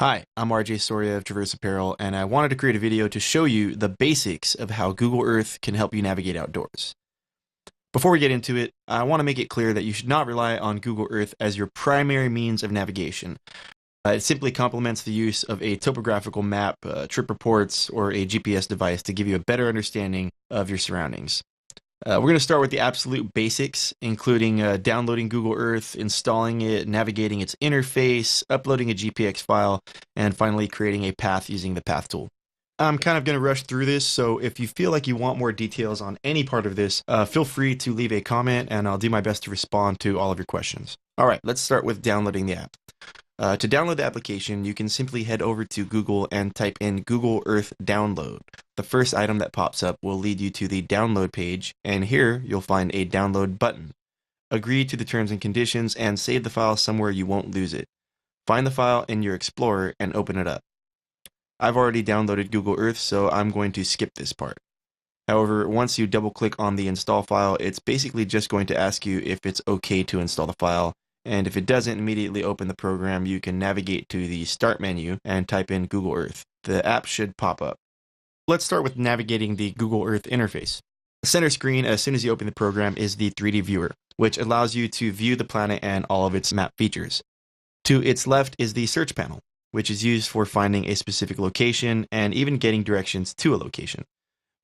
Hi, I'm RJ Soria of TRVRS Apparel, and I wanted to create a video to show you the basics of how Google Earth can help you navigate outdoors. Before we get into it, I want to make it clear that you should not rely on Google Earth as your primary means of navigation. It simply complements the use of a topographical map, trip reports, or a GPS device to give you a better understanding of your surroundings. We're going to start with the absolute basics, including downloading Google Earth, installing it, navigating its interface, uploading a GPX file, and finally creating a path using the path tool. I'm kind of going to rush through this, so if you feel like you want more details on any part of this, feel free to leave a comment and I'll do my best to respond to all of your questions. All right, let's start with downloading the app. To download the application, you can simply head over to Google and type in Google Earth Download. The first item that pops up will lead you to the download page, and here you'll find a download button. Agree to the terms and conditions and save the file somewhere you won't lose it. Find the file in your Explorer and open it up. I've already downloaded Google Earth, so I'm going to skip this part. However, once you double-click on the install file, it's basically just going to ask you if it's okay to install the file. And if it doesn't immediately open the program, you can navigate to the Start menu and type in Google Earth. The app should pop up. Let's start with navigating the Google Earth interface. The center screen, as soon as you open the program, is the 3D viewer, which allows you to view the planet and all of its map features. To its left is the search panel, which is used for finding a specific location and even getting directions to a location.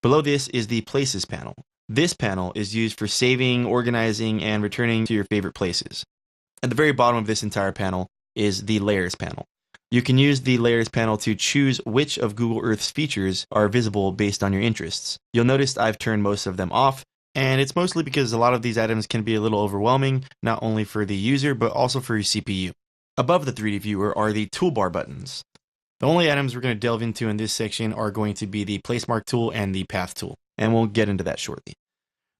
Below this is the Places panel. This panel is used for saving, organizing, and returning to your favorite places. At the very bottom of this entire panel is the Layers panel. You can use the Layers panel to choose which of Google Earth's features are visible based on your interests. You'll notice I've turned most of them off, and it's mostly because a lot of these items can be a little overwhelming, not only for the user, but also for your CPU. Above the 3D viewer are the toolbar buttons. The only items we're going to delve into in this section are going to be the Placemark tool and the Path tool, and we'll get into that shortly.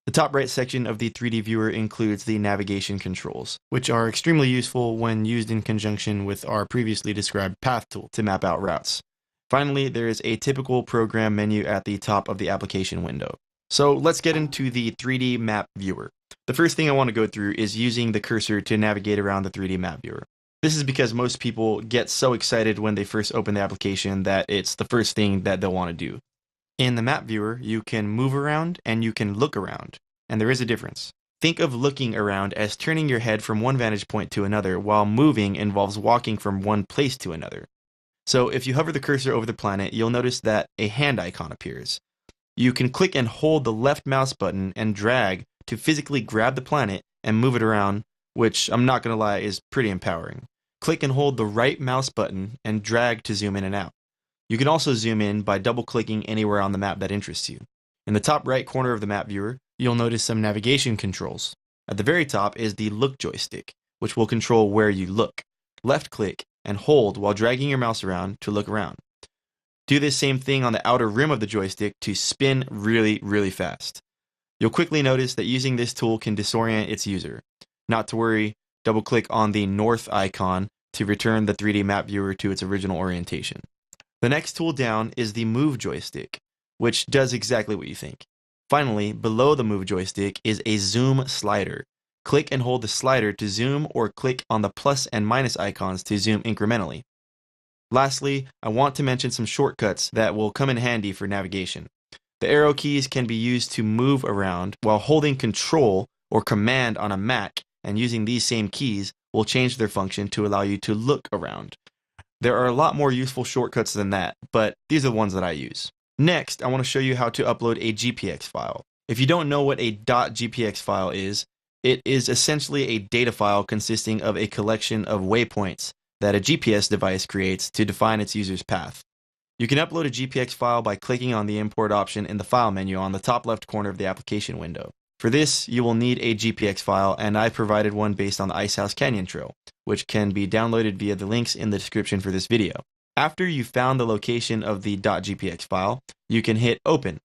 The top right section of the 3D viewer includes the navigation controls, which are extremely useful when used in conjunction with our previously described path tool to map out routes. Finally, there is a typical program menu at the top of the application window. So let's get into the 3D map viewer. The first thing I want to go through is using the cursor to navigate around the 3D map viewer. This is because most people get so excited when they first open the application that it's the first thing that they'll want to do. In the map viewer, you can move around and you can look around, and there is a difference. Think of looking around as turning your head from one vantage point to another, while moving involves walking from one place to another. So if you hover the cursor over the planet, you'll notice that a hand icon appears. You can click and hold the left mouse button and drag to physically grab the planet and move it around, which I'm not going to lie is pretty empowering. Click and hold the right mouse button and drag to zoom in and out. You can also zoom in by double-clicking anywhere on the map that interests you. In the top right corner of the map viewer, you'll notice some navigation controls. At the very top is the Look joystick, which will control where you look. Left-click and hold while dragging your mouse around to look around. Do this same thing on the outer rim of the joystick to spin really fast. You'll quickly notice that using this tool can disorient its user. Not to worry, double-click on the North icon to return the 3D map viewer to its original orientation. The next tool down is the Move joystick, which does exactly what you think. Finally, below the Move joystick is a Zoom slider. Click and hold the slider to zoom, or click on the plus and minus icons to zoom incrementally. Lastly, I want to mention some shortcuts that will come in handy for navigation. The arrow keys can be used to move around, while holding Control or Command on a Mac and using these same keys will change their function to allow you to look around. There are a lot more useful shortcuts than that, but these are the ones that I use. Next, I want to show you how to upload a GPX file. If you don't know what a .gpx file is, it is essentially a data file consisting of a collection of waypoints that a GPS device creates to define its user's path. You can upload a GPX file by clicking on the Import option in the File menu on the top left corner of the application window. For this, you will need a GPX file, and I provided one based on the Icehouse Canyon Trail, which can be downloaded via the links in the description for this video. After you've found the location of the .gpx file, you can hit Open.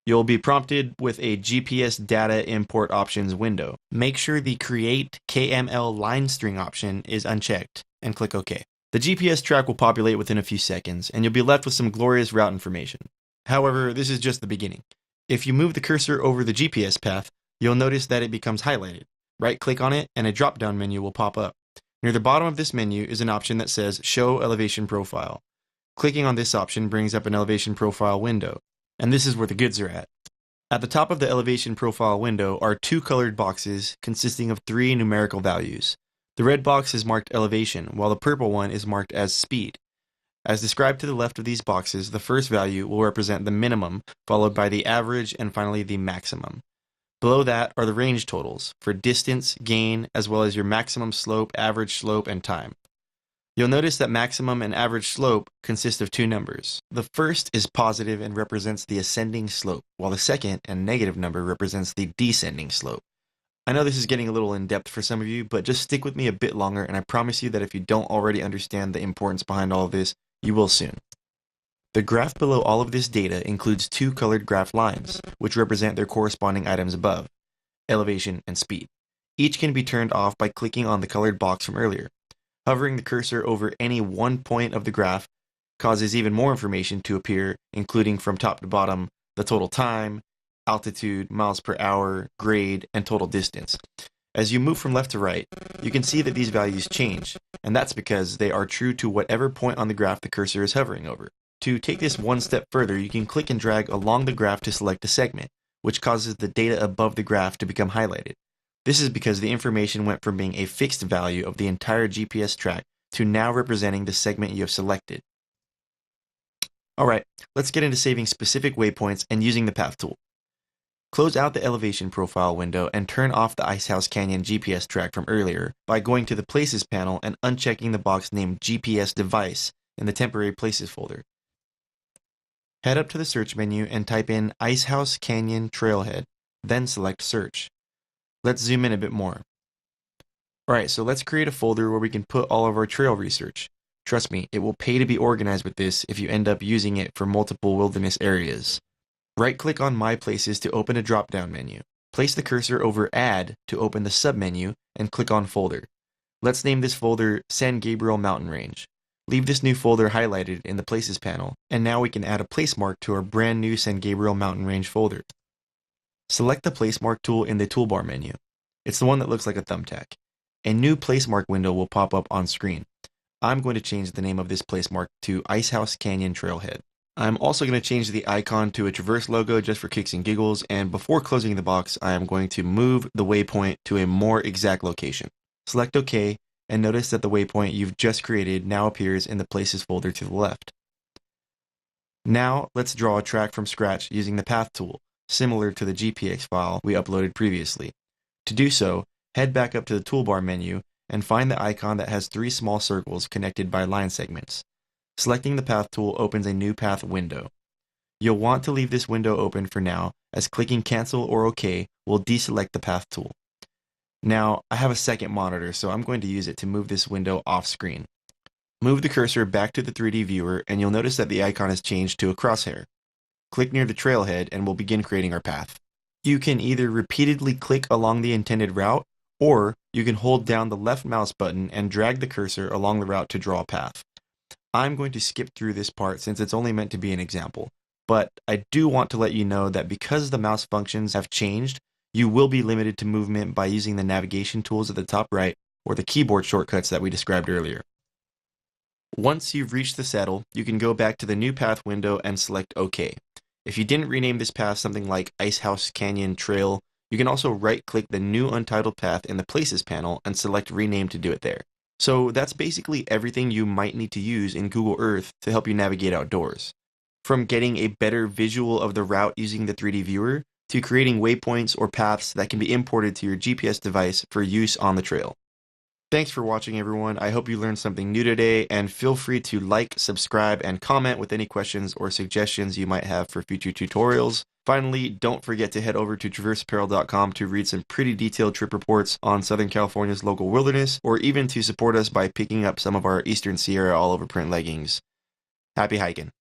You'll be prompted with a GPS Data Import Options window. Make sure the Create KML line string option is unchecked, and click OK. The GPS track will populate within a few seconds, and you'll be left with some glorious route information. However, this is just the beginning. If you move the cursor over the GPS path, you'll notice that it becomes highlighted. Right-click on it, and a drop-down menu will pop up. Near the bottom of this menu is an option that says Show Elevation Profile. Clicking on this option brings up an elevation profile window, and this is where the goods are at. At the top of the elevation profile window are two colored boxes consisting of three numerical values. The red box is marked elevation, while the purple one is marked as speed. As described to the left of these boxes, the first value will represent the minimum, followed by the average, and finally the maximum. Below that are the range totals for distance, gain, as well as your maximum slope, average slope, and time. You'll notice that maximum and average slope consist of two numbers. The first is positive and represents the ascending slope, while the second and negative number represents the descending slope. I know this is getting a little in-depth for some of you, but just stick with me a bit longer, and I promise you that if you don't already understand the importance behind all of this, you will soon. The graph below all of this data includes two colored graph lines, which represent their corresponding items above, elevation and speed. Each can be turned off by clicking on the colored box from earlier. Hovering the cursor over any one point of the graph causes even more information to appear, including from top to bottom, the total time, altitude, miles per hour, grade, and total distance. As you move from left to right, you can see that these values change, and that's because they are true to whatever point on the graph the cursor is hovering over. To take this one step further, you can click and drag along the graph to select a segment, which causes the data above the graph to become highlighted. This is because the information went from being a fixed value of the entire GPS track to now representing the segment you have selected. Alright, let's get into saving specific waypoints and using the Path tool. Close out the elevation profile window and turn off the Icehouse Canyon GPS track from earlier by going to the Places panel and unchecking the box named GPS Device in the Temporary Places folder. Head up to the search menu and type in Icehouse Canyon Trailhead, then select Search. Let's zoom in a bit more. Alright, so let's create a folder where we can put all of our trail research. Trust me, it will pay to be organized with this if you end up using it for multiple wilderness areas. Right-click on My Places to open a drop-down menu. Place the cursor over Add to open the submenu and click on Folder. Let's name this folder San Gabriel Mountain Range. Leave this new folder highlighted in the Places panel, and now we can add a place mark to our brand new San Gabriel Mountain Range folder. Select the Place Mark tool in the toolbar menu. It's the one that looks like a thumbtack. A new Place Mark window will pop up on screen. I'm going to change the name of this place mark to Icehouse Canyon Trailhead. I'm also going to change the icon to a traverse logo just for kicks and giggles, and before closing the box, I am going to move the waypoint to a more exact location. Select OK, and notice that the waypoint you've just created now appears in the Places folder to the left. Now, let's draw a track from scratch using the Path tool, similar to the GPX file we uploaded previously. To do so, head back up to the toolbar menu and find the icon that has three small circles connected by line segments. Selecting the Path tool opens a new path window. You'll want to leave this window open for now, as clicking Cancel or OK will deselect the Path tool. Now, I have a second monitor, so I'm going to use it to move this window off screen. Move the cursor back to the 3D viewer, and you'll notice that the icon has changed to a crosshair. Click near the trailhead, and we'll begin creating our path. You can either repeatedly click along the intended route, or you can hold down the left mouse button and drag the cursor along the route to draw a path. I'm going to skip through this part since it's only meant to be an example, but I do want to let you know that because the mouse functions have changed, you will be limited to movement by using the navigation tools at the top right or the keyboard shortcuts that we described earlier. Once you've reached the saddle, you can go back to the new path window and select OK. If you didn't rename this path something like Icehouse Canyon Trail, you can also right-click the new untitled path in the Places panel and select Rename to do it there. So that's basically everything you might need to use in Google Earth to help you navigate outdoors. From getting a better visual of the route using the 3D viewer, to creating waypoints or paths that can be imported to your GPS device for use on the trail. Thanks for watching, everyone. I hope you learned something new today, and feel free to like, subscribe, and comment with any questions or suggestions you might have for future tutorials. Finally, don't forget to head over to TRVRSApparel.com to read some pretty detailed trip reports on Southern California's local wilderness, or even to support us by picking up some of our Eastern Sierra all-over print leggings. Happy hiking!